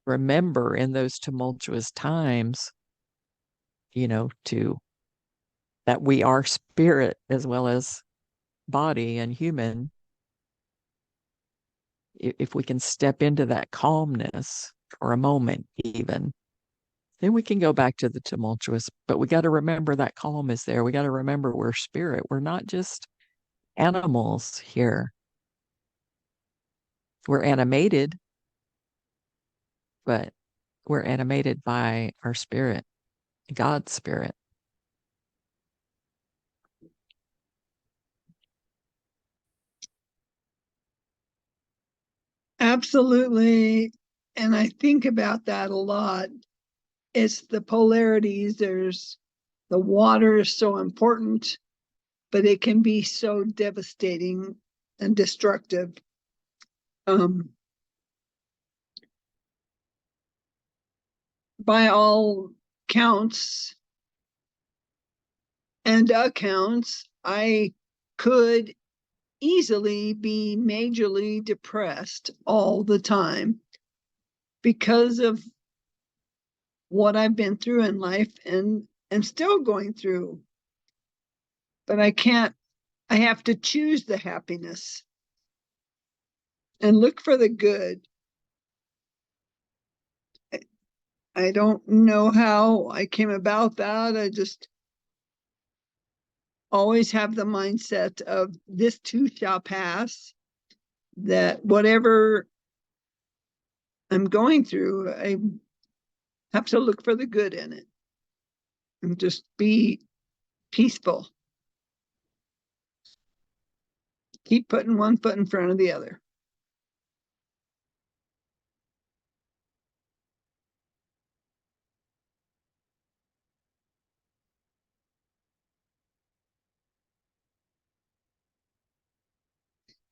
remember in those tumultuous times, to that we are spirit as well as body and human, if we can step into that calmness for a moment, even, then we can go back to the tumultuous. But we got to remember that calm is there. We got to remember we're spirit. We're not just animals here. We're animated, but we're animated by our spirit, God's spirit. Absolutely. And I think about that a lot. It's the polarities. There's the water is so important, but it can be so devastating and destructive. By all counts and accounts, I could easily be majorly depressed all the time because of what I've been through in life and still going through. But I have to choose the happiness and look for the good. I don't know how I came about that. I just always have the mindset of this too shall pass, that whatever I'm going through, I have to look for the good in it and just be peaceful. Keep putting one foot in front of the other.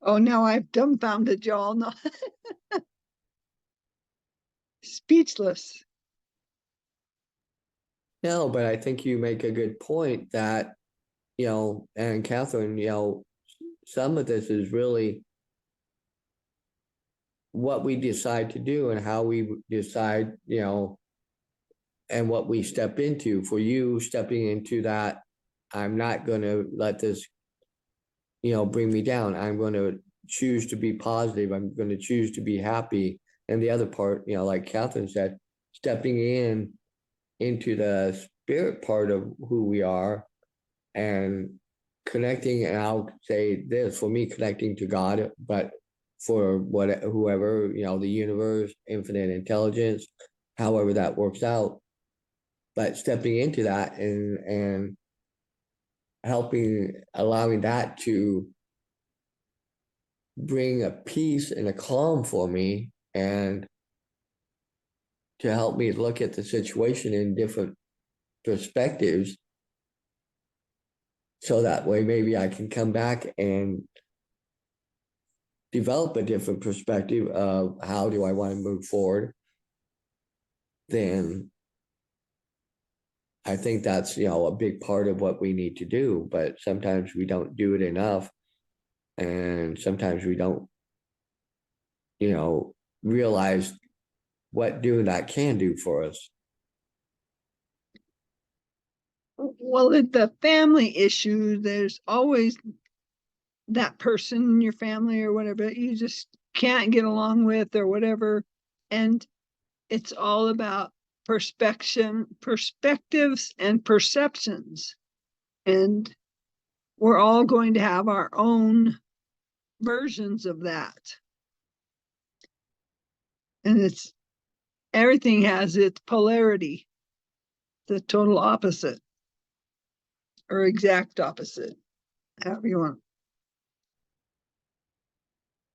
Oh, now I've dumbfounded y'all. No. Speechless. No, but I think you make a good point that, and Catherine, some of this is really what we decide to do and how we decide, and what we step into. For you, stepping into that, I'm not going to let this, bring me down. I'm going to choose to be positive. I'm going to choose to be happy. And the other part, like Catherine said, stepping into the spirit part of who we are and connecting. And I'll say this, for me, connecting to God, but for whoever, the universe, infinite intelligence, however that works out. But stepping into that and allowing that to bring a peace and a calm for me, and to help me look at the situation in different perspectives, so that way maybe I can come back and develop a different perspective of how do I want to move forward. Then I think that's, a big part of what we need to do, but sometimes we don't do it enough. And sometimes we don't, realize what doing that can do for us. Well, the family issue, there's always that person in your family or whatever you just can't get along with or whatever. And it's all about perspectives and perceptions. And we're all going to have our own versions of that. And everything has its polarity. the total opposite or exact opposite, however you want.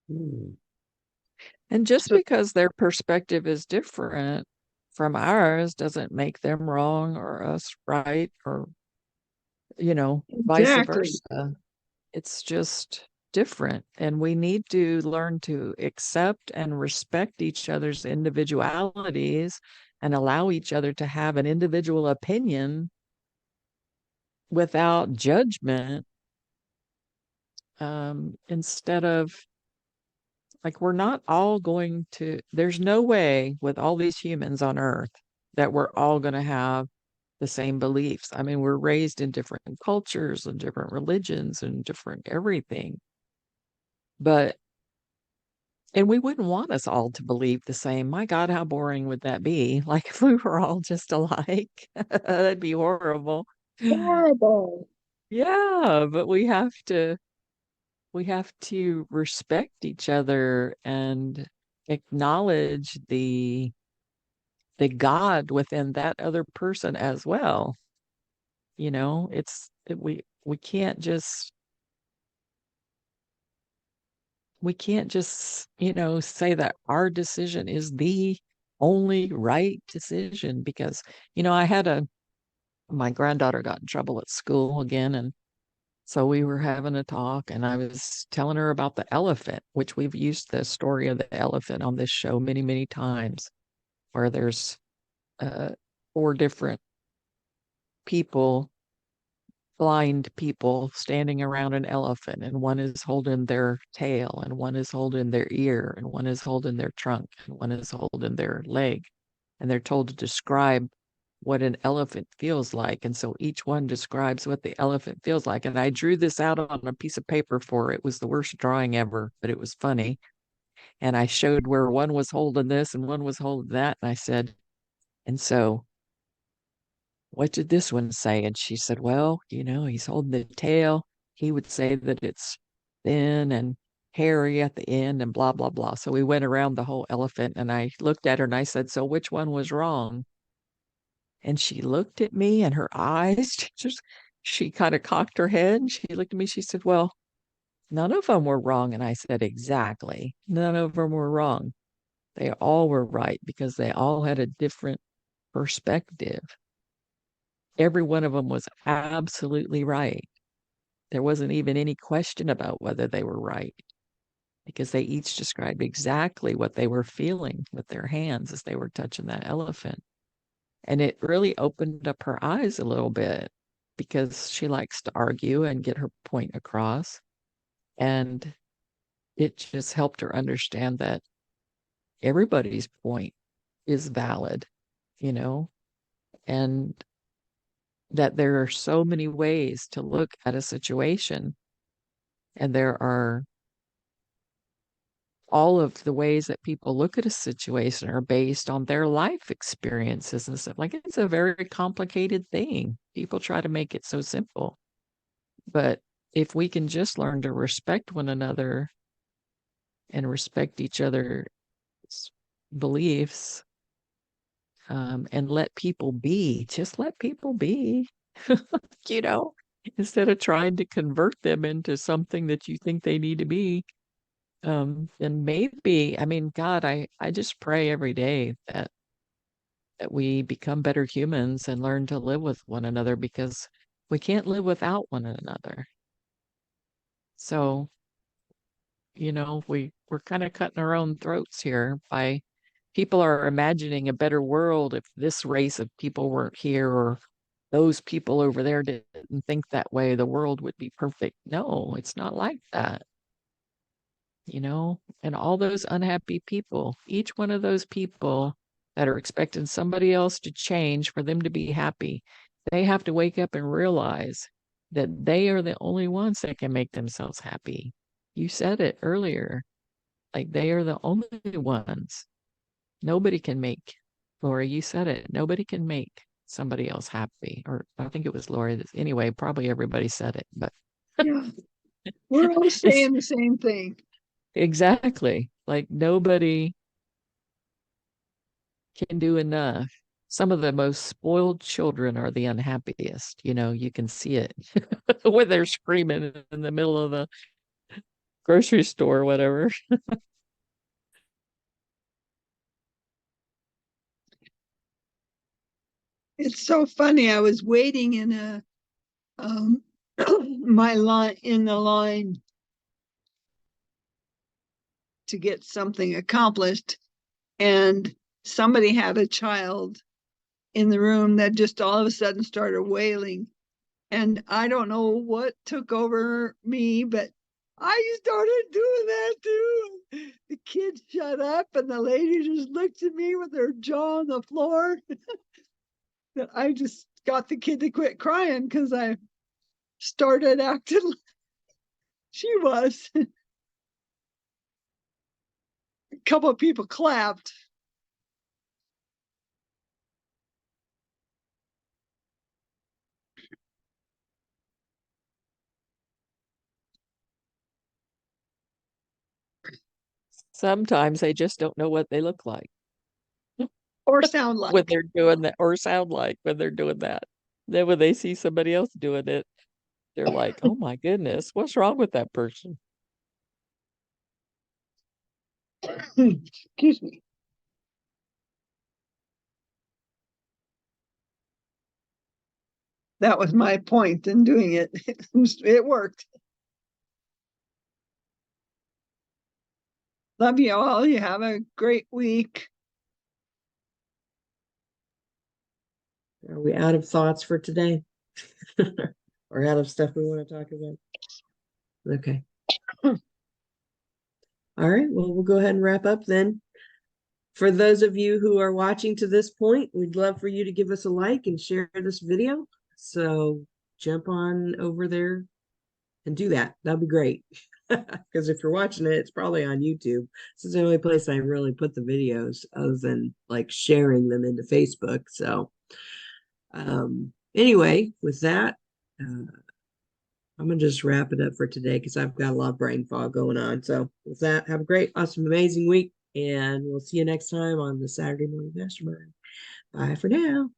Hmm. And just So- because their perspective is different from ours doesn't make them wrong or us right, or, vice Exactly. versa. It's just different. And we need to learn to accept and respect each other's individualities and allow each other to have an individual opinion without judgment, instead of, like, we're not all going to, there's no way with all these humans on earth that we're all going to have the same beliefs. I mean, we're raised in different cultures and different religions and different everything. But, and we wouldn't want us all to believe the same. My God, how boring would that be? Like, if we were all just alike, that'd be horrible. Horrible. Yeah, but we have to respect each other and acknowledge the God within that other person as well. We can't just say that our decision is the only right decision, because I had my granddaughter got in trouble at school again, and so we were having a talk, and I was telling her about the elephant, which we've used the story of the elephant on this show many, many times, where there's uh, four different people, blind people, standing around an elephant, and one is holding their tail, and one is holding their ear, and one is holding their trunk, and one is holding their leg. And they're told to describe what an elephant feels like. And so each one describes what the elephant feels like. And I drew this out on a piece of paper for her. It was the worst drawing ever, but it was funny. And I showed where one was holding this and one was holding that. And I said, and so what did this one say? And she said, well, he's holding the tail. He would say that it's thin and hairy at the end and blah, blah, blah. So we went around the whole elephant, and I looked at her and I said, so which one was wrong? And she looked at me, and her eyes, she kind of cocked her head, and she looked at me. She said, well, none of them were wrong. And I said, exactly. None of them were wrong. They all were right, because they all had a different perspective. Every one of them was absolutely right. There wasn't even any question about whether they were right, because they each described exactly what they were feeling with their hands as they were touching that elephant. And it really opened up her eyes a little bit, because she likes to argue and get her point across. And it just helped her understand that everybody's point is valid, you know, and that there are so many ways to look at a situation. And there are all of the ways that people look at a situation are based on their life experiences and stuff. Like, it's a very complicated thing. People try to make it so simple. But if we can just learn to respect one another and respect each other's beliefs, and let people be, just let people be, you know, instead of trying to convert them into something that you think they need to be. Then maybe, I mean, God, I just pray every day that we become better humans and learn to live with one another, because we can't live without one another. So, we're kind of cutting our own throats here by people are imagining a better world if this race of people weren't here, or those people over there didn't think that way, the world would be perfect. No, it's not like that. And all those unhappy people, each one of those people that are expecting somebody else to change for them to be happy, they have to wake up and realize that they are the only ones that can make themselves happy. You said it earlier, like, they are the only ones. Nobody can make, Lori, you said it, nobody can make somebody else happy. Or I think it was Lori. Anyway, probably everybody said it, but Yeah, we're all saying the same thing. exactly. Like, nobody can do enough Some of the most spoiled children are the unhappiest. You can see it when they're screaming in the middle of the grocery store or whatever. It's so funny. I was waiting in a my line in the line to get something accomplished, and somebody had a child in the room that just all of a sudden started wailing. And I don't know what took over me, but I started doing that too. The kid shut up, and the lady just looked at me with her jaw on the floor. That I just got the kid to quit crying because I started acting like she was. A couple of people clapped. Sometimes they just don't know what they look like Or sound like. when they're doing that, or sound like when they're doing that. Then when they see somebody else doing it, they're like, "Oh my goodness, what's wrong with that person?" Excuse me. That was my point in doing it. It worked. Love you all. You have a great week. Are we out of thoughts for today? Or out of stuff we want to talk about? Okay. All right. Well, we'll go ahead and wrap up then. For those of you who are watching to this point, we'd love for you to give us a like and share this video. So jump on over there and do that. That'd be great. Because if you're watching it, it's probably on YouTube. This is the only place I really put the videos other than like sharing them into Facebook. So anyway, with that, I'm going to just wrap it up for today because I've got a lot of brain fog going on. So with that, have a great, awesome, amazing week. And we'll see you next time on the Saturday Morning Mastermind. Bye for now.